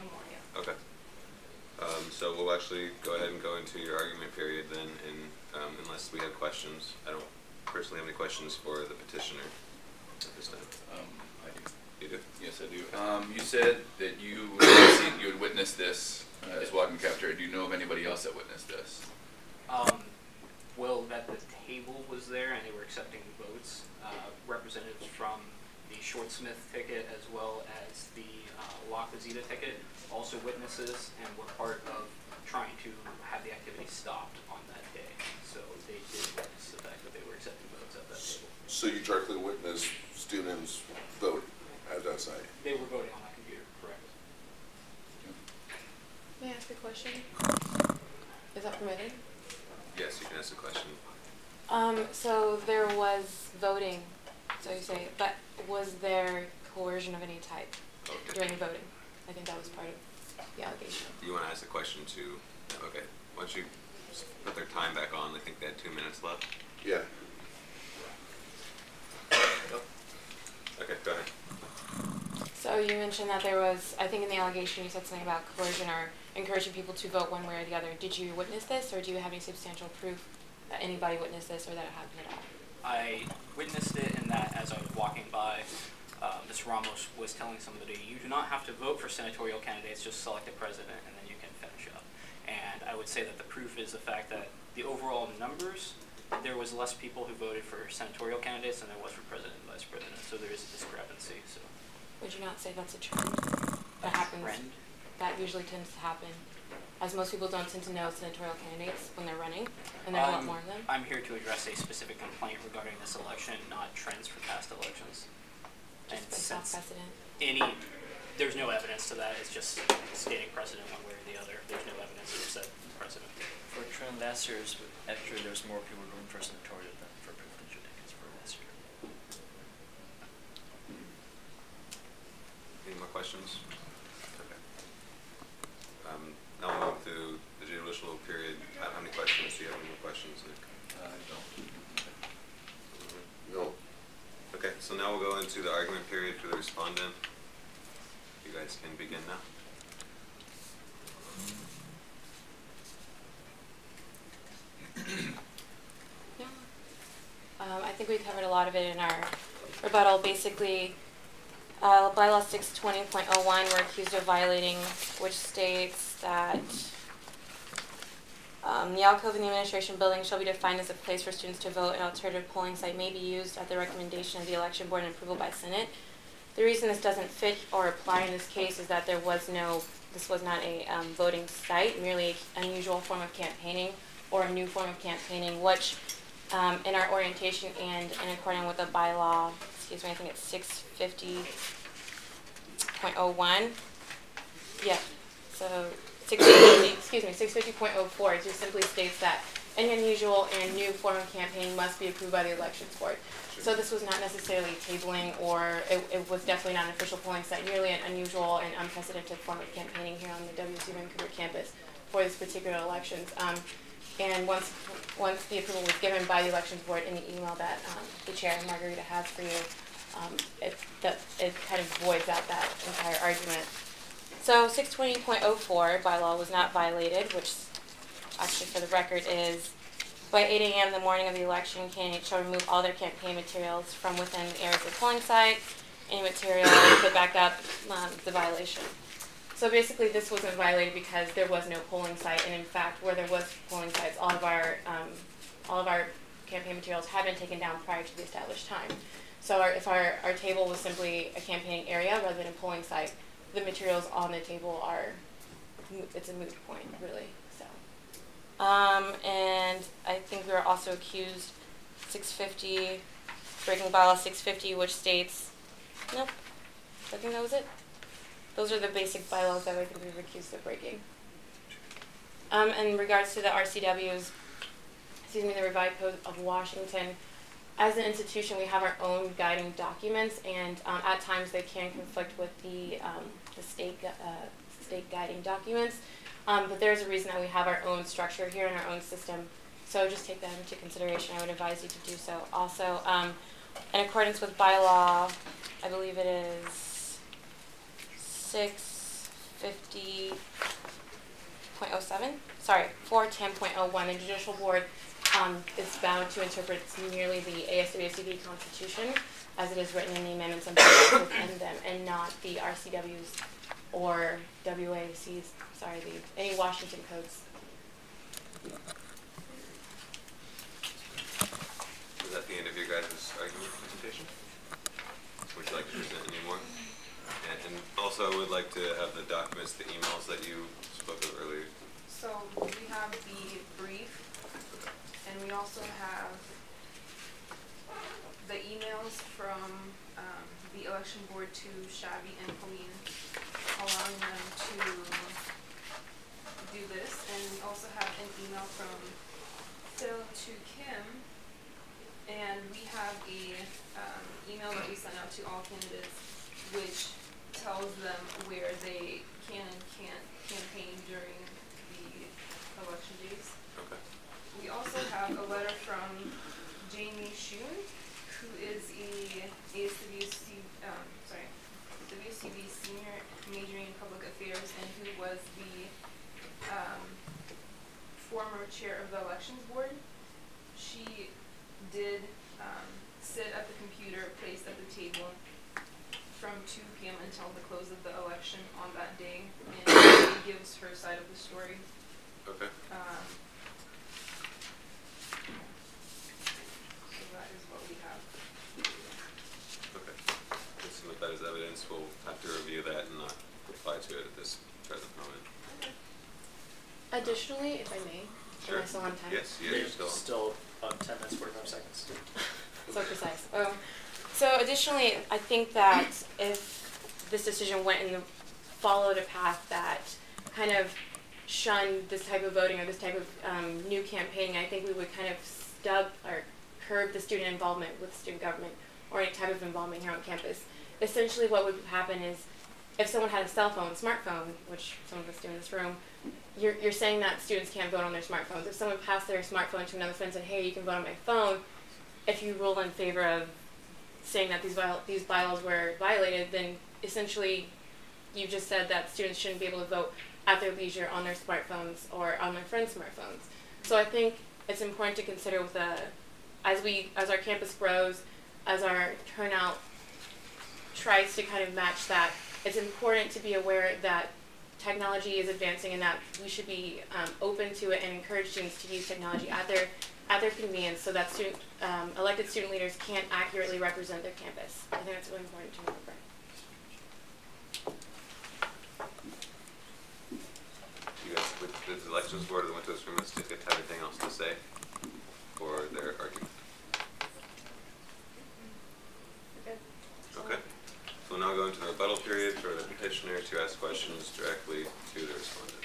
more, yeah. Okay. So we'll actually go ahead and go into your argument period then, unless we have questions. I don't personally have any questions for the petitioner at this time. I do. You do? Yes, I do. You said that you had witnessed this as walking cafeteria. Do you know of anybody else that witnessed this? Well, that the table was there and they were accepting votes. Representatives from the Short Smith ticket as well as the La Casita ticket, also witnesses, and were part of trying to have the activity stopped on that day. So they did witness the fact that they were accepting votes at that table. So you directly witnessed students voting at that site? They were voting on that computer, correct. May I ask a question? Is that permitted? Yes, you can ask a question. So there was voting, so you say, but was there coercion of any type during voting? I think that was part of the allegation. You want to ask a question to, okay, why don't you put their time back on? I think they had 2 minutes left. Yeah. Okay, go ahead. So you mentioned that there was, I think in the allegation you said something about coercion or encouraging people to vote one way or the other. Did you witness this, or do you have any substantial proof that anybody witnessed this or that it happened at all? I witnessed it in that as I was walking by, Ms. Ramos was telling somebody, you do not have to vote for senatorial candidates, just select a president and then you can finish up. And I would say that the proof is the fact that the overall numbers, there was less people who voted for senatorial candidates than there was for president and vice president, so there is a discrepancy. So, would you not say that's a trend that happens? Trend? That usually tends to happen, as most people don't tend to know senatorial candidates when they're running, and there are a lot more of them. I'm here to address a specific complaint regarding this election, not trends for past elections. Just based off precedent. There's no evidence to that. It's just stating precedent one way or the other. There's no evidence to set precedent. For trend last year's, actually there's more people going for senatorial than for presidential tickets for last year. Any more questions? Okay. Now we'll move to the judicial period. How many questions? Do you have any more questions, Nick? I don't. No. Okay, so now we'll go into the argument period for the respondent. You guys can begin now. Yeah. I think we covered a lot of it in our rebuttal. Basically, bylaw 620.01, we're accused of violating, which states that the alcove in the administration building shall be defined as a place for students to vote. An alternative polling site may be used at the recommendation of the election board and approval by Senate. The reason this doesn't fit or apply in this case is that this was not a voting site, merely an unusual form of campaigning or a new form of campaigning, which in our orientation and in accordance with the bylaw, excuse me, I think it's 650.01. Yeah, so 650.04, it just simply states that any unusual and new form of campaigning must be approved by the elections board. So this was not necessarily tabling, or it was definitely not an official polling site, merely an unusual and unprecedented form of campaigning here on the WSUV Vancouver campus for this particular elections. And once the approval was given by the elections board in the email that the chair, Margarita, has for you, it kind of voids out that entire argument. So 620.04 bylaw was not violated, which actually for the record is by 8 a.m. the morning of the election, candidates shall remove all their campaign materials from within the areas of the polling site. Any material could back up the violation. So basically this wasn't violated because there was no polling site, and in fact where there was polling sites, all of our campaign materials had been taken down prior to the established time. So if our table was simply a campaigning area rather than a polling site, the materials on the table it's a moot point, really. So, and I think we were also accused 650, breaking bylaw 650, which states, nope, I think that was it. Those are the basic bylaws that I think we were accused of breaking. In regards to the RCWs, excuse me, the Revised Code of Washington, as an institution, we have our own guiding documents, and at times they can conflict with the state guiding documents. But there's a reason that we have our own structure here and our own system. So just take that into consideration. I would advise you to do so. Also, in accordance with bylaw, I believe it is 650. 410.01, the Judicial Board is bound to interpret merely the ASWSUV Constitution as it is written in the amendments and bylaws within them, and not the RCWs or WACs, any Washington codes. Is that the end of your guys' argument presentation? Would you like to present any more? And also I would like to have the documents, the emails that you spoke of earlier. So we have the brief, and we also have the emails from the election board to Shabby and Colleen, allowing them to do this. And we also have an email from Phil to Kim, and we have a email that we sent out to all candidates, which tells them where they can and can't campaign during the election days. Okay. We also have a letter from Jamie Schoon, who is a WSUV senior majoring in public affairs, and who was the former chair of the elections board. She did sit at the computer placed at the table from 2 p.m. until the close of the election on that day, and she gives her side of the story. Okay. So that is what we have. Okay. Let's submit that as evidence. We'll have to review that and not reply to it at this present moment. Additionally, if I may, Sure. am I still on time? Yes, you're still. Still 10 minutes, 45 seconds. So precise. So additionally, I think that if this decision went and followed a path that kind of shunned this type of voting or this type of new campaigning, I think we would kind of stub or curb the student involvement with student government or any type of involvement here on campus. Essentially what would happen is if someone had a cell phone, smartphone, which some of us do in this room, you're saying that students can't vote on their smartphones. If someone passed their smartphone to another friend and said, hey, you can vote on my phone, if you rule in favor of saying that these bylaws were violated, then essentially you just said that students shouldn't be able to vote at their leisure on their smartphones or on their friends' smartphones. So I think it's important to consider with as our campus grows, as our turnout tries to kind of match that, it's important to be aware that technology is advancing and that we should be open to it and encourage students to use technology at their convenience so that elected student leaders can accurately represent their campus. I think that's really important to remember. You guys, with the elections board or the Windows Room Institute, have anything else to say for their argument? Okay. So we'll now go into the rebuttal period for the petitioner to ask questions directly to the respondent.